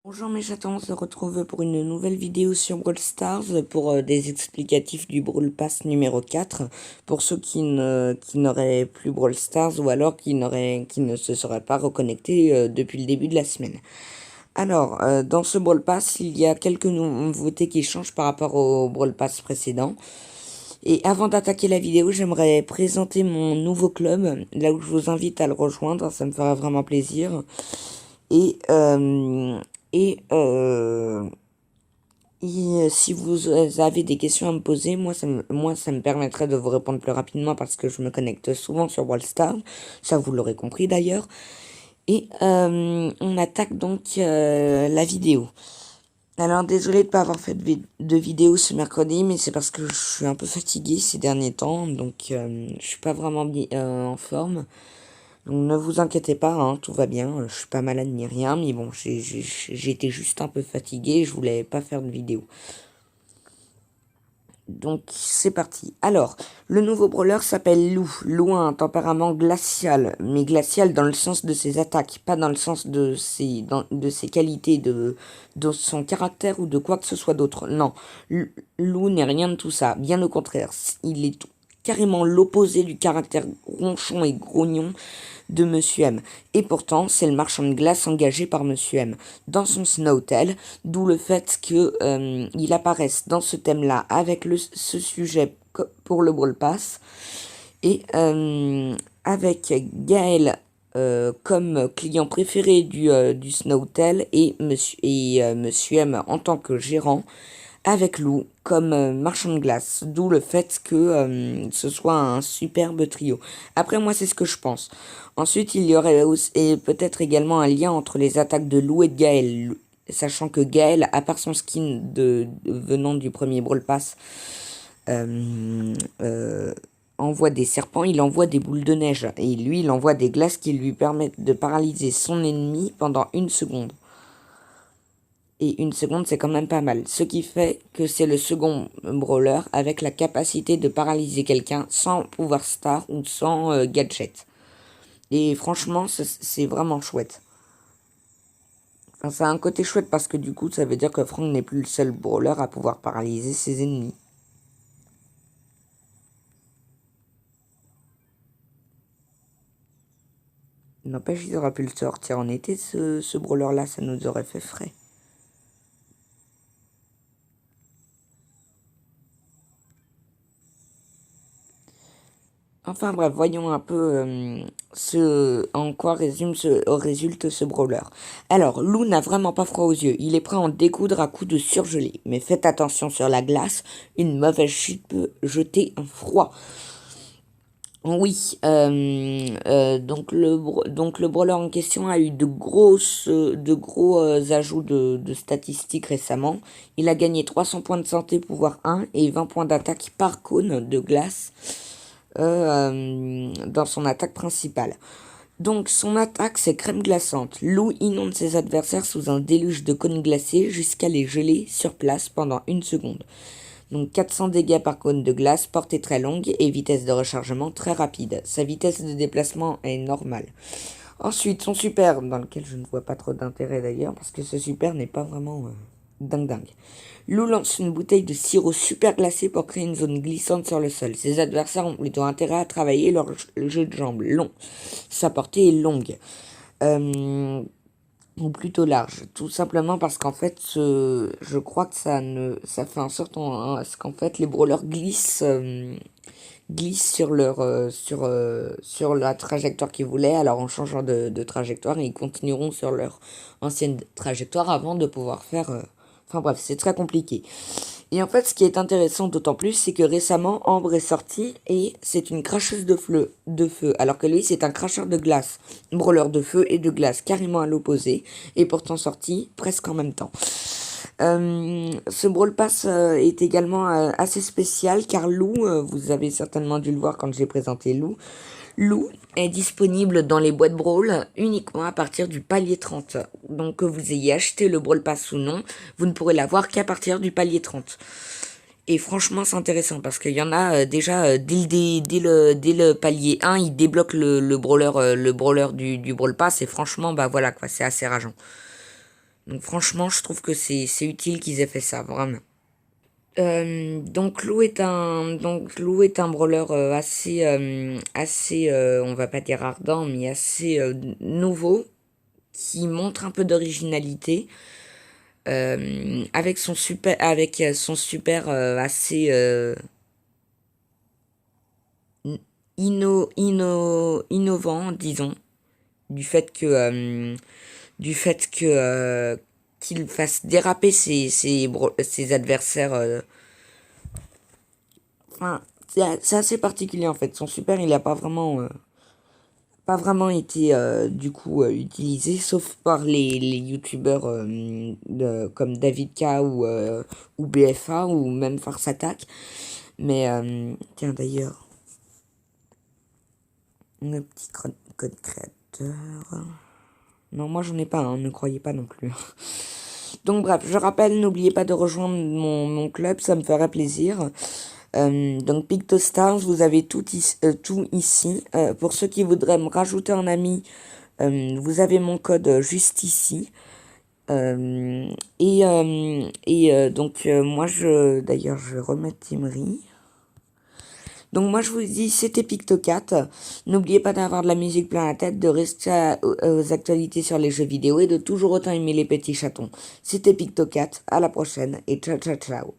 Bonjour mes chatons, on se retrouve pour une nouvelle vidéo sur Brawl Stars pour des explicatifs du Brawl Pass numéro 4 pour ceux qui n'auraient plus Brawl Stars ou alors qui ne se seraient pas reconnectés depuis le début de la semaine. Alors, dans ce Brawl Pass, il y a quelques nouveautés qui changent par rapport au Brawl Pass précédent. Et avant d'attaquer la vidéo, j'aimerais présenter mon nouveau club, là où je vous invite à le rejoindre, ça me fera vraiment plaisir. Et, euh, et, euh, si vous avez des questions à me poser, moi ça me permettrait de vous répondre plus rapidement parce que je me connecte souvent sur Brawl Stars, ça vous l'aurez compris d'ailleurs. Et on attaque donc la vidéo. Alors désolé de ne pas avoir fait de vidéo ce mercredi, mais c'est parce que je suis un peu fatigué ces derniers temps, donc je suis pas vraiment en forme. Donc ne vous inquiétez pas, hein, tout va bien, je suis pas malade ni rien, mais bon, j'étais juste un peu fatigué, je voulais pas faire de vidéo. Donc c'est parti. Alors, le nouveau brawler s'appelle Lou. Lou a un tempérament glacial, mais glacial dans le sens de ses attaques, pas dans le sens de ses qualités, de son caractère ou de quoi que ce soit d'autre. Non, Lou n'est rien de tout ça, bien au contraire. Il est carrément l'opposé du caractère ronchon et grognon de Monsieur M. Et pourtant, c'est le marchand de glace engagé par Monsieur M. dans son Snowtail, d'où le fait qu'il apparaisse dans ce thème-là avec ce sujet pour le Brawl Pass. Et avec Gaël comme client préféré du Snowtail et Monsieur M en tant que gérant, avec Lou comme marchand de glace, d'où le fait que ce soit un superbe trio. Après, moi, c'est ce que je pense. Ensuite, il y aurait aussi, et peut-être également un lien entre les attaques de Lou et de Gaël, sachant que Gaël, à part son skin venant du premier Brawl Pass, envoie des serpents, il envoie des boules de neige, et lui, il envoie des glaces qui lui permettent de paralyser son ennemi pendant 1 seconde. Et 1 seconde, c'est quand même pas mal. Ce qui fait que c'est le second brawler avec la capacité de paralyser quelqu'un sans pouvoir star ou sans gadget. Et franchement, c'est vraiment chouette. Enfin, ça a un côté chouette parce que du coup, ça veut dire que Frank n'est plus le seul brawler à pouvoir paralyser ses ennemis. N'empêche, il aurait pu le sortir en été, ce brawler-là, ça nous aurait fait frais. Enfin bref, voyons un peu en quoi résulte ce brawler. Alors, Lou n'a vraiment pas froid aux yeux. Il est prêt à en découdre à coups de surgelé. Mais faites attention sur la glace, une mauvaise chute peut jeter un froid. Oui, donc le brawler en question a eu de gros ajouts de statistiques récemment. Il a gagné 300 points de santé pouvoir 1 et 20 points d'attaque par cône de glace dans son attaque principale. Donc son attaque c'est crème glaçante. Lou inonde ses adversaires sous un déluge de cônes glacés jusqu'à les geler sur place pendant 1 seconde. Donc 400 dégâts par cône de glace, portée très longue et vitesse de rechargement très rapide. Sa vitesse de déplacement est normale. Ensuite, son super, dans lequel je ne vois pas trop d'intérêt d'ailleurs, parce que ce super n'est pas vraiment dingue. Lou lance une bouteille de sirop super glacé pour créer une zone glissante sur le sol. Ses adversaires ont plutôt intérêt à travailler leur jeu de jambes long. Sa portée est longue. Ou plutôt large, tout simplement parce qu'en fait, je crois que ça fait en sorte qu'en fait les brawlers glissent sur la trajectoire qu'ils voulaient, alors en changeant de trajectoire, et ils continueront sur leur ancienne trajectoire avant de pouvoir faire. Enfin bref, c'est très compliqué. Et en fait, ce qui est intéressant d'autant plus, c'est que récemment, Ambre est sortie et c'est une cracheuse de feu, alors que lui, c'est un cracheur de glace. Brawler de feu et de glace, carrément à l'opposé, et pourtant sorti presque en même temps. Ce Brawl Pass est également assez spécial, car Lou, vous avez certainement dû le voir quand j'ai présenté Lou, Lou est disponible dans les boîtes Brawl uniquement à partir du palier 30. Donc que vous ayez acheté le Brawl Pass ou non, vous ne pourrez l'avoir qu'à partir du palier 30. Et franchement, c'est intéressant parce qu'il y en a déjà dès le palier 1, ils débloquent le brawler du Brawl Pass et franchement, bah voilà quoi, c'est assez rageant. Donc franchement, je trouve que c'est utile qu'ils aient fait ça, vraiment. Donc Lou est un brawler assez on va pas dire ardent, mais assez nouveau, qui montre un peu d'originalité, avec son super assez innovant, disons, du fait que du fait que qu'il fasse déraper ses adversaires. Enfin, c'est assez particulier en fait. Son super, il a pas vraiment été du coup utilisé, sauf par les youtubeurs comme David K ou BFA ou même Farce Attack. Mais tiens d'ailleurs, le petit code créateur. Non, moi j'en ai pas, hein, ne croyez pas non plus. Donc bref, je rappelle, n'oubliez pas de rejoindre mon club, ça me ferait plaisir. Donc PictoStars, vous avez tout ici. Pour ceux qui voudraient me rajouter un ami, vous avez mon code juste ici. Moi d'ailleurs je vais remettre Timry. Donc moi je vous dis, c'était Pictocat. N'oubliez pas d'avoir de la musique plein la tête, de rester aux actualités sur les jeux vidéo et de toujours autant aimer les petits chatons. C'était Pictocat, à la prochaine et ciao ciao ciao.